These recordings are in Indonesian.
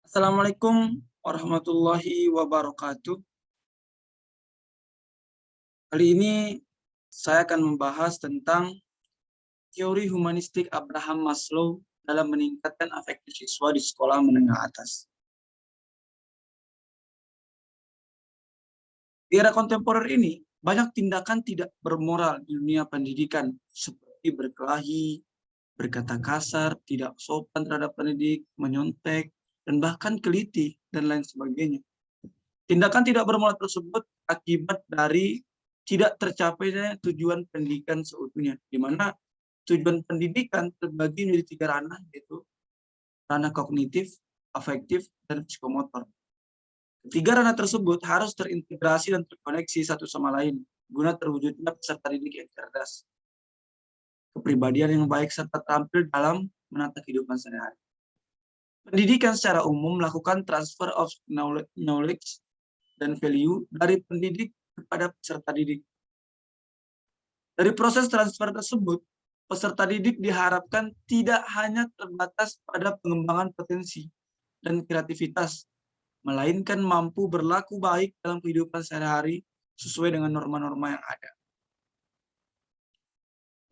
Assalamualaikum warahmatullahi wabarakatuh. Kali ini saya akan membahas tentang teori humanistik Abraham Maslow dalam meningkatkan afektif siswa di sekolah menengah atas. Di era kontemporer ini, banyak tindakan tidak bermoral di dunia pendidikan, seperti berkelahi, berkata kasar, tidak sopan terhadap pendidik, menyontek, dan bahkan keliti, dan lain sebagainya. Tindakan tidak bermoral tersebut akibat dari tidak tercapainya tujuan pendidikan seutuhnya, di mana tujuan pendidikan terbagi menjadi tiga ranah, yaitu ranah kognitif, afektif, dan psikomotor. Ketiga ranah tersebut harus terintegrasi dan terkoneksi satu sama lain, guna terwujudnya peserta didik yang cerdas, kepribadian yang baik, serta terampil dalam menata kehidupan sehari-hari. Pendidikan secara umum melakukan transfer of knowledge dan value dari pendidik kepada peserta didik. Dari proses transfer tersebut, peserta didik diharapkan tidak hanya terbatas pada pengembangan potensi dan kreativitas, melainkan mampu berlaku baik dalam kehidupan sehari-hari sesuai dengan norma-norma yang ada.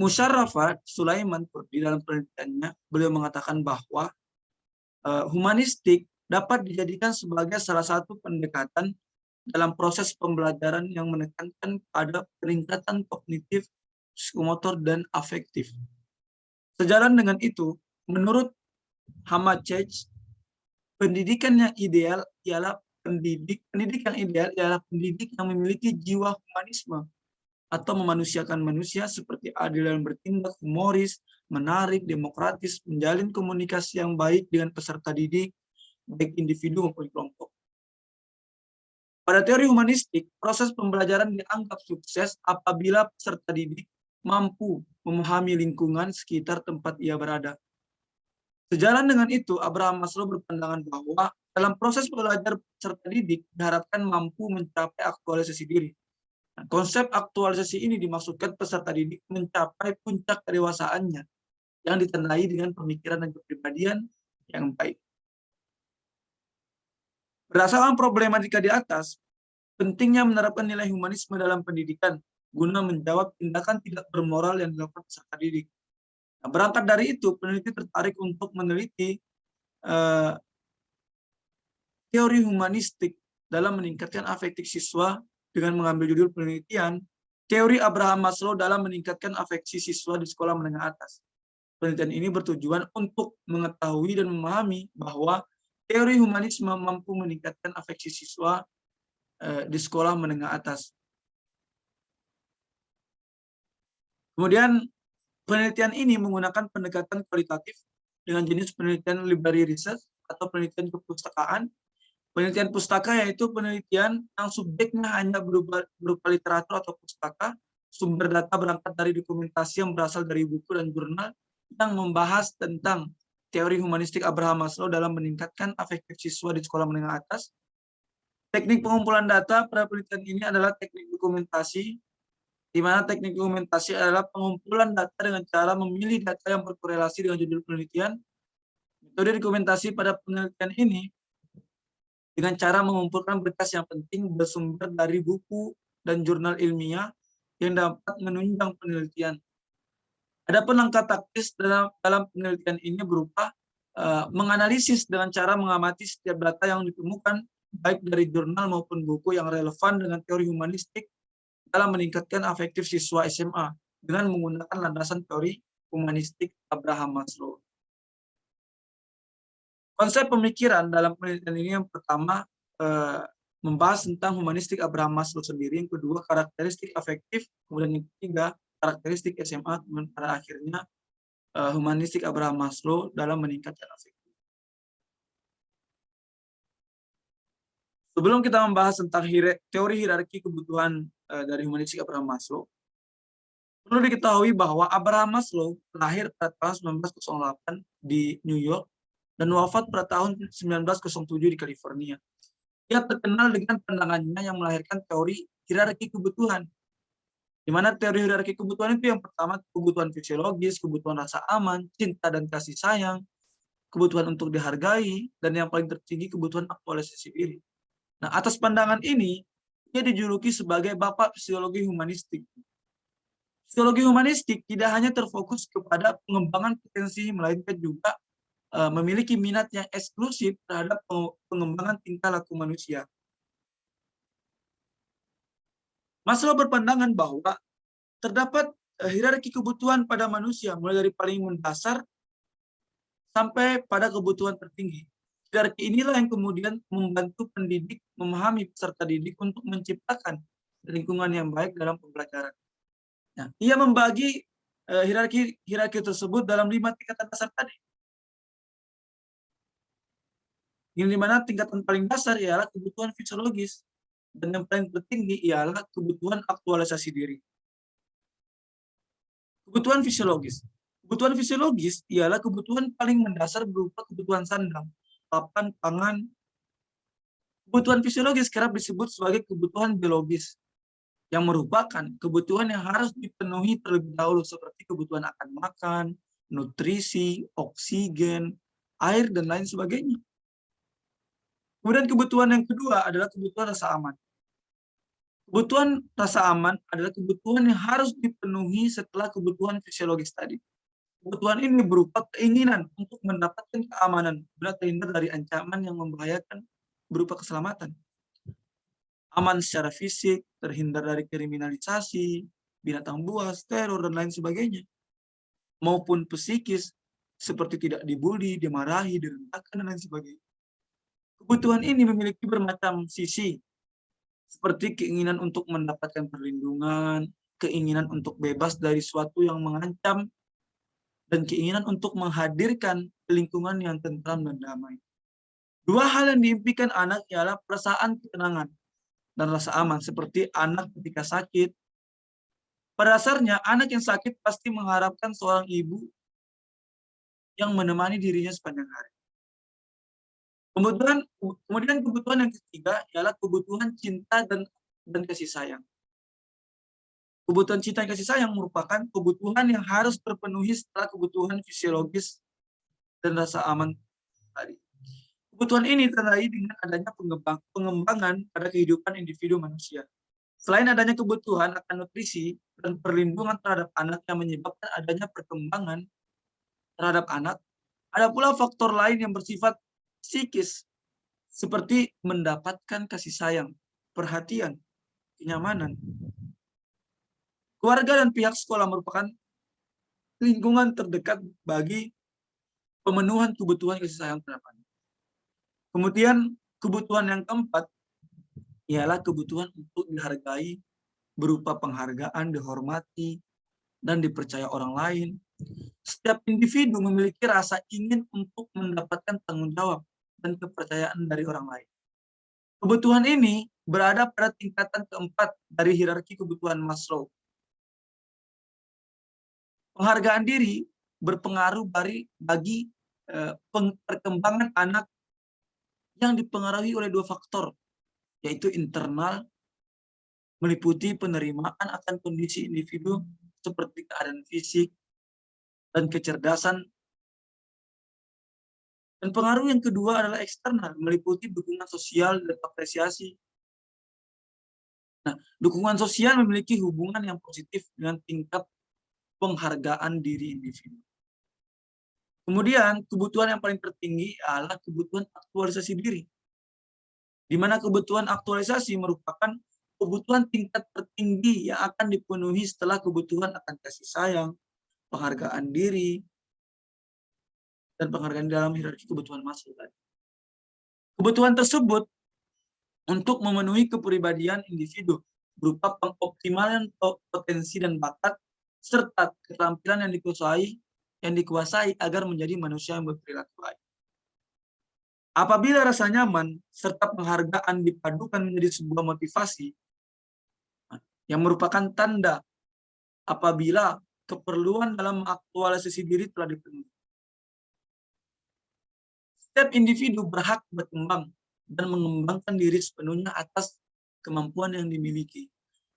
Musyarrafat Sulaiman di dalam penelitiannya, beliau mengatakan bahwa humanistik dapat dijadikan sebagai salah satu pendekatan dalam proses pembelajaran yang menekankan pada peningkatan kognitif, psikomotor, dan afektif. Sejalan dengan itu, menurut Hamacek, pendidikan yang ideal ialah pendidik yang memiliki jiwa humanisme atau memanusiakan manusia seperti adil dan bertindak, humoris, menarik, demokratis, menjalin komunikasi yang baik dengan peserta didik, baik individu maupun kelompok. Pada teori humanistik, proses pembelajaran dianggap sukses apabila peserta didik mampu memahami lingkungan sekitar tempat ia berada. Sejalan dengan itu, Abraham Maslow berpandangan bahwa dalam proses belajar peserta didik diharapkan mampu mencapai aktualisasi diri. Konsep aktualisasi ini dimaksudkan peserta didik mencapai puncak kedewasaannya yang ditandai dengan pemikiran dan kepribadian yang baik. Berdasarkan problematika di atas, pentingnya menerapkan nilai humanisme dalam pendidikan guna menjawab tindakan tidak bermoral yang dilakukan peserta didik. Nah, berangkat dari itu, peneliti tertarik untuk meneliti teori humanistik dalam meningkatkan afektif siswa dengan mengambil judul penelitian teori Abraham Maslow dalam meningkatkan afeksi siswa di sekolah menengah atas. Penelitian ini bertujuan untuk mengetahui dan memahami bahwa teori humanisme mampu meningkatkan afeksi siswa di sekolah menengah atas. Kemudian penelitian ini menggunakan pendekatan kualitatif dengan jenis penelitian library research atau penelitian kepustakaan. Penelitian pustaka yaitu penelitian yang subjeknya hanya berupa literatur atau pustaka. Sumber data berangkat dari dokumentasi yang berasal dari buku dan jurnal yang membahas tentang teori humanistik Abraham Maslow dalam meningkatkan afektif siswa di sekolah menengah atas. Teknik pengumpulan data pada penelitian ini adalah teknik dokumentasi, di mana teknik dokumentasi adalah pengumpulan data dengan cara memilih data yang berkorelasi dengan judul penelitian. Metode dokumentasi pada penelitian ini dengan cara mengumpulkan berkas yang penting bersumber dari buku dan jurnal ilmiah yang dapat menunjang penelitian. Adapun langkah taktis dalam penelitian ini berupa menganalisis dengan cara mengamati setiap data yang ditemukan baik dari jurnal maupun buku yang relevan dengan teori humanistik dalam meningkatkan afektif siswa SMA dengan menggunakan landasan teori humanistik Abraham Maslow. Konsep pemikiran dalam penelitian ini yang pertama membahas tentang humanistik Abraham Maslow sendiri, yang kedua karakteristik afektif, kemudian yang ketiga karakteristik SMA, kemudian pada akhirnya humanistik Abraham Maslow dalam meningkatkan afektif. Sebelum kita membahas tentang teori hierarki kebutuhan dari humanistik Abraham Maslow, perlu diketahui bahwa Abraham Maslow lahir pada tahun 1908 di New York dan wafat pada tahun 1907 di California. Ia terkenal dengan pandangannya yang melahirkan teori hierarki kebutuhan, di mana teori hierarki kebutuhan itu yang pertama kebutuhan fisiologis, kebutuhan rasa aman, cinta dan kasih sayang, kebutuhan untuk dihargai, dan yang paling tertinggi kebutuhan aktualisasi diri. Nah, atas pandangan ini, ia dijuluki sebagai Bapak Psikologi Humanistik. Psikologi humanistik tidak hanya terfokus kepada pengembangan potensi, melainkan juga memiliki minat yang eksklusif terhadap pengembangan tingkah laku manusia. Maslow berpandangan bahwa terdapat hierarki kebutuhan pada manusia, mulai dari paling mendasar sampai pada kebutuhan tertinggi. Hierarki inilah yang kemudian membantu pendidik memahami peserta didik untuk menciptakan lingkungan yang baik dalam pembelajaran. Nah, ia membagi hierarki tersebut dalam 5 tingkatan dasar tadi. Yang dimana tingkatan paling dasar ialah kebutuhan fisiologis, dan yang paling tertinggi ialah kebutuhan aktualisasi diri. Kebutuhan fisiologis. Kebutuhan fisiologis ialah kebutuhan paling mendasar berupa kebutuhan sandang, papan, pangan. Kebutuhan fisiologis kerap disebut sebagai kebutuhan biologis, yang merupakan kebutuhan yang harus dipenuhi terlebih dahulu, seperti kebutuhan akan makan, nutrisi, oksigen, air, dan lain sebagainya. Kemudian kebutuhan yang kedua adalah kebutuhan rasa aman. Kebutuhan rasa aman adalah kebutuhan yang harus dipenuhi setelah kebutuhan fisiologis tadi. Kebutuhan ini berupa keinginan untuk mendapatkan keamanan, bila terhindar dari ancaman yang membahayakan berupa keselamatan. Aman secara fisik, terhindar dari kriminalisasi, binatang buas, teror, dan lain sebagainya. Maupun psikis, seperti tidak dibully, dimarahi, direndahkan, dan lain sebagainya. Kebutuhan ini memiliki bermacam sisi, seperti keinginan untuk mendapatkan perlindungan, keinginan untuk bebas dari suatu yang mengancam, dan keinginan untuk menghadirkan lingkungan yang tentram dan damai. Dua hal yang diimpikan anak ialah perasaan ketenangan dan rasa aman, seperti anak ketika sakit. Pada dasarnya, anak yang sakit pasti mengharapkan seorang ibu yang menemani dirinya sepanjang hari. Kemudian kebutuhan yang ketiga ialah kebutuhan cinta dan kasih sayang. Kebutuhan cinta dan kasih sayang merupakan kebutuhan yang harus terpenuhi setelah kebutuhan fisiologis dan rasa aman tadi. Kebutuhan ini teraih dengan adanya pengembangan pada kehidupan individu manusia. Selain adanya kebutuhan akan nutrisi dan perlindungan terhadap anak yang menyebabkan adanya perkembangan terhadap anak, ada pula faktor lain yang bersifat psikis, seperti mendapatkan kasih sayang, perhatian, kenyamanan. Keluarga dan pihak sekolah merupakan lingkungan terdekat bagi pemenuhan kebutuhan kasih sayang terhadap anak. Kemudian kebutuhan yang keempat ialah kebutuhan untuk dihargai berupa penghargaan, dihormati, dan dipercaya orang lain. Setiap individu memiliki rasa ingin untuk mendapatkan tanggung jawab dan kepercayaan dari orang lain. Kebutuhan ini berada pada tingkatan keempat dari hierarki kebutuhan Maslow. Penghargaan diri berpengaruh bagi perkembangan anak yang dipengaruhi oleh dua faktor, yaitu internal, meliputi penerimaan akan kondisi individu seperti keadaan fisik dan kecerdasan. Dan pengaruh yang kedua adalah eksternal, meliputi dukungan sosial dan apresiasi. Nah, dukungan sosial memiliki hubungan yang positif dengan tingkat penghargaan diri individu. Kemudian, kebutuhan yang paling tertinggi adalah kebutuhan aktualisasi diri, di mana kebutuhan aktualisasi merupakan kebutuhan tingkat tertinggi yang akan dipenuhi setelah kebutuhan akan kasih sayang, penghargaan diri, dan penghargaan dalam hierarki kebutuhan Maslow tadi. Kebutuhan tersebut untuk memenuhi kepribadian individu berupa pengoptimalan potensi dan bakat serta keterampilan yang dikuasai agar menjadi manusia yang berperilaku baik. Apabila rasa nyaman serta penghargaan dipadukan menjadi sebuah motivasi yang merupakan tanda apabila keperluan dalam aktualisasi diri telah dipenuhi. Setiap individu berhak berkembang dan mengembangkan diri sepenuhnya atas kemampuan yang dimiliki.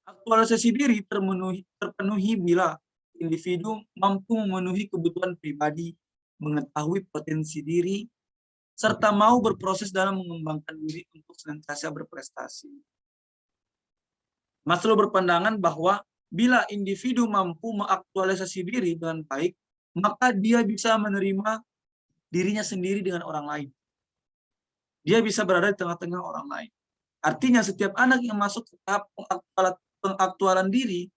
Aktualisasi diri terpenuhi bila individu mampu memenuhi kebutuhan pribadi, mengetahui potensi diri, serta mau berproses dalam mengembangkan diri untuk senantiasa berprestasi. Maslow berpandangan bahwa bila individu mampu mengaktualisasi diri dengan baik, maka dia bisa menerima dirinya sendiri dengan orang lain. Dia bisa berada di tengah-tengah orang lain. Artinya setiap anak yang masuk ke tahap pengaktualan diri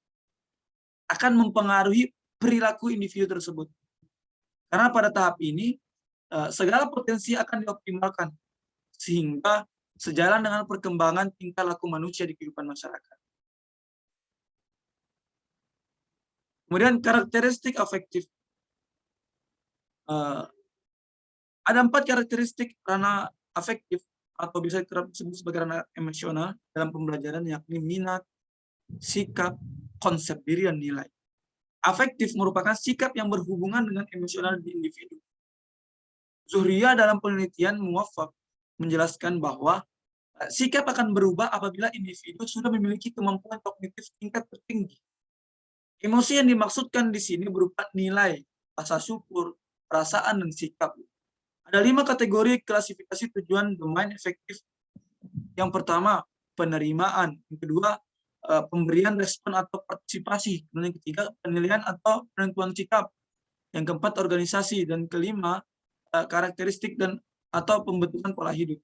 akan mempengaruhi perilaku individu tersebut. Karena pada tahap ini, segala potensi akan dioptimalkan, sehingga sejalan dengan perkembangan tingkah laku manusia di kehidupan masyarakat. Kemudian karakteristik afektif. Ada 4 karakteristik ranah afektif atau bisa disebut sebagai ranah emosional dalam pembelajaran, yakni minat, sikap, konsep diri, dan nilai. Afektif merupakan sikap yang berhubungan dengan emosional di individu. Zuhriya dalam penelitian Muwaffaq menjelaskan bahwa sikap akan berubah apabila individu sudah memiliki kemampuan kognitif tingkat tertinggi. Emosi yang dimaksudkan di sini berupa nilai, rasa syukur, perasaan, dan sikap. Ada 5 kategori klasifikasi tujuan domain efektif. Yang pertama, penerimaan. Yang kedua, pemberian respon atau partisipasi. Dan yang ketiga, penilaian atau penentuan sikap. Yang keempat, organisasi. Dan kelima, karakteristik dan atau pembentukan pola hidup.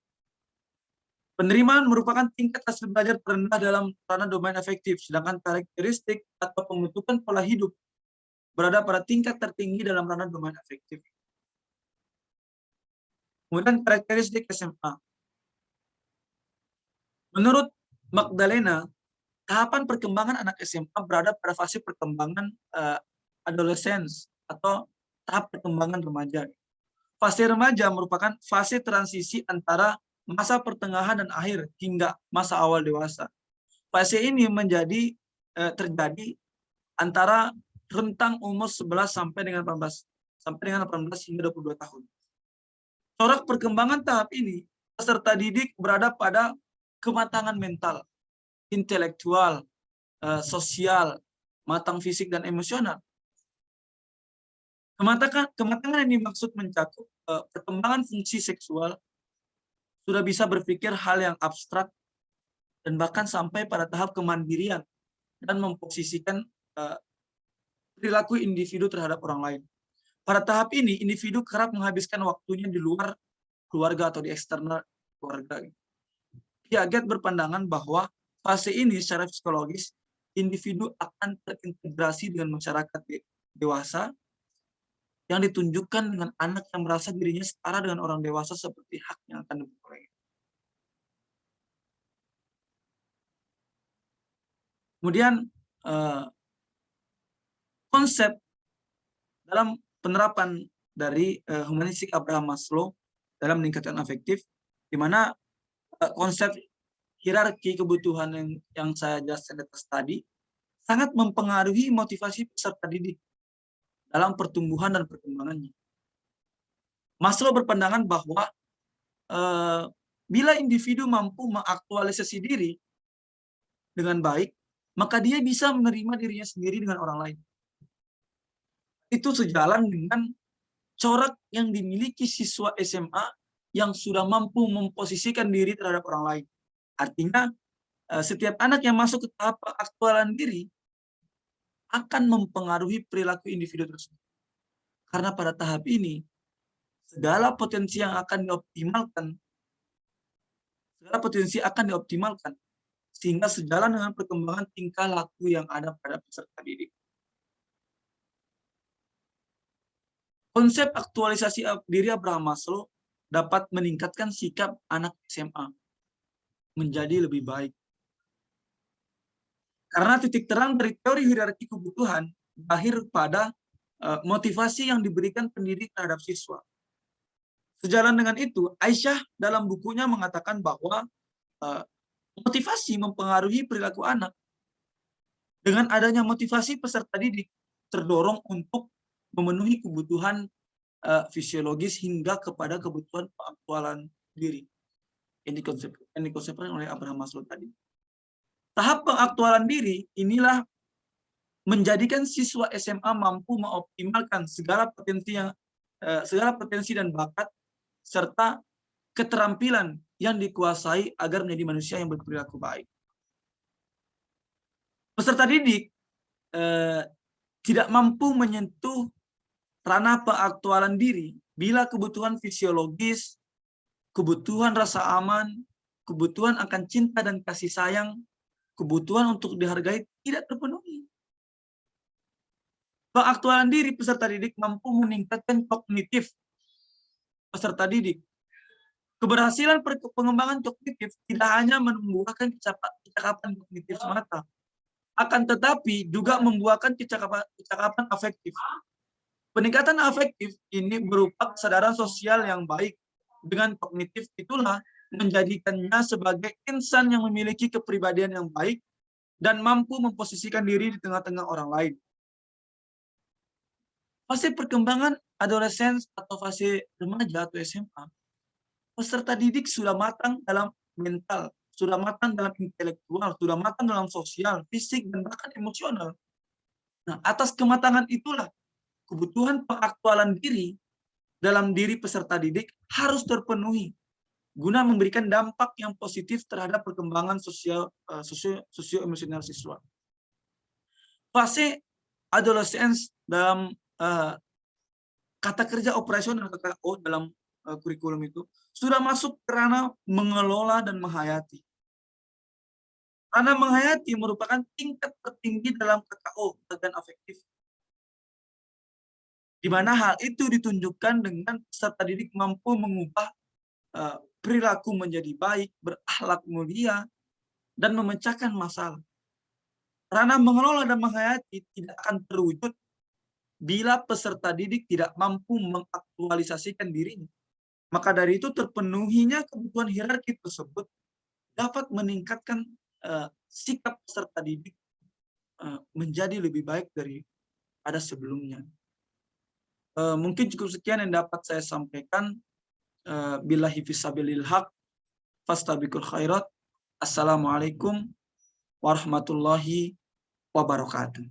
Penerimaan merupakan tingkat hasil belajar terendah dalam ranah domain efektif, sedangkan karakteristik atau pembentukan pola hidup berada pada tingkat tertinggi dalam ranah domain efektif. Kemudian karakteristik SMA. Menurut Magdalena, tahapan perkembangan anak SMA berada pada fase perkembangan adolescence atau tahap perkembangan remaja. Fase remaja merupakan fase transisi antara masa pertengahan dan akhir hingga masa awal dewasa. Fase ini terjadi antara rentang umur 11 sampai dengan 18 hingga 22 tahun. Corak perkembangan tahap ini, peserta didik berada pada kematangan mental, intelektual, sosial, matang fisik dan emosional. Kematangan yang dimaksud mencakup perkembangan fungsi seksual, sudah bisa berpikir hal yang abstrak, dan bahkan sampai pada tahap kemandirian dan memposisikan perilaku individu terhadap orang lain. Pada tahap ini, individu kerap menghabiskan waktunya di luar keluarga atau di eksternal keluarga. Piaget berpandangan bahwa fase ini secara psikologis, individu akan terintegrasi dengan masyarakat dewasa yang ditunjukkan dengan anak yang merasa dirinya setara dengan orang dewasa seperti hak yang akan diperoleh. Kemudian konsep dalam penerapan dari humanistik Abraham Maslow dalam meningkatkan afektif, di mana konsep hierarki kebutuhan yang saya jelaskan atas tadi sangat mempengaruhi motivasi peserta didik dalam pertumbuhan dan perkembangannya. Maslow berpandangan bahwa bila individu mampu mengaktualisasi diri dengan baik, maka dia bisa menerima dirinya sendiri dengan orang lain. Itu sejalan dengan corak yang dimiliki siswa SMA yang sudah mampu memposisikan diri terhadap orang lain. Artinya, setiap anak yang masuk ke tahap pengaktualan diri akan mempengaruhi perilaku individu tersebut. Karena pada tahap ini, segala potensi akan dioptimalkan, sehingga sejalan dengan perkembangan tingkah laku yang ada pada peserta didik. Konsep aktualisasi diri Abraham Maslow dapat meningkatkan sikap anak SMA menjadi lebih baik. Karena titik terang dari teori hierarki kebutuhan berakhir pada motivasi yang diberikan pendidik terhadap siswa. Sejalan dengan itu, Aisyah dalam bukunya mengatakan bahwa motivasi mempengaruhi perilaku anak. Dengan adanya motivasi, peserta didik terdorong untuk memenuhi kebutuhan fisiologis hingga kepada kebutuhan pengaktualan diri. Ini dikonsepkan oleh Abraham Maslow tadi. Tahap pengaktualan diri inilah menjadikan siswa SMA mampu mengoptimalkan segala potensi yang segala potensi dan bakat serta keterampilan yang dikuasai agar menjadi manusia yang berperilaku baik. Peserta didik tidak mampu menyentuh ranah pengaktualan diri bila kebutuhan fisiologis, kebutuhan rasa aman, kebutuhan akan cinta dan kasih sayang, kebutuhan untuk dihargai tidak terpenuhi. Pengaktualan diri peserta didik mampu meningkatkan kognitif peserta didik. Keberhasilan pengembangan kognitif tidak hanya menumbuhkan kecakapan kognitif semata, akan tetapi juga membuahkan kecakapan afektif. Peningkatan afektif ini berupa kesadaran sosial yang baik. Dengan kognitif itulah menjadikannya sebagai insan yang memiliki kepribadian yang baik dan mampu memposisikan diri di tengah-tengah orang lain. Fase perkembangan adolescence atau fase remaja atau SMA, peserta didik sudah matang dalam mental, sudah matang dalam intelektual, sudah matang dalam sosial, fisik, dan bahkan emosional. Nah, atas kematangan itulah kebutuhan pengaktualan diri dalam diri peserta didik harus terpenuhi guna memberikan dampak yang positif terhadap perkembangan sosio-emosional siswa. Fase adolescence dalam kata kerja operasional KKO dalam kurikulum itu sudah masuk ke ranah mengelola dan menghayati. Ranah menghayati merupakan tingkat tertinggi dalam KKO bagian afektif, di mana hal itu ditunjukkan dengan peserta didik mampu mengubah perilaku menjadi baik, berakhlak mulia, dan memecahkan masalah. Ranah mengelola dan menghayati tidak akan terwujud bila peserta didik tidak mampu mengaktualisasikan dirinya. Maka dari itu terpenuhinya kebutuhan hierarki tersebut dapat meningkatkan sikap peserta didik menjadi lebih baik daripada sebelumnya. Mungkin cukup sekian yang dapat saya sampaikan. Billahi fisabilil haq, fastabiqul khairat. Assalamualaikum warahmatullahi wabarakatuh.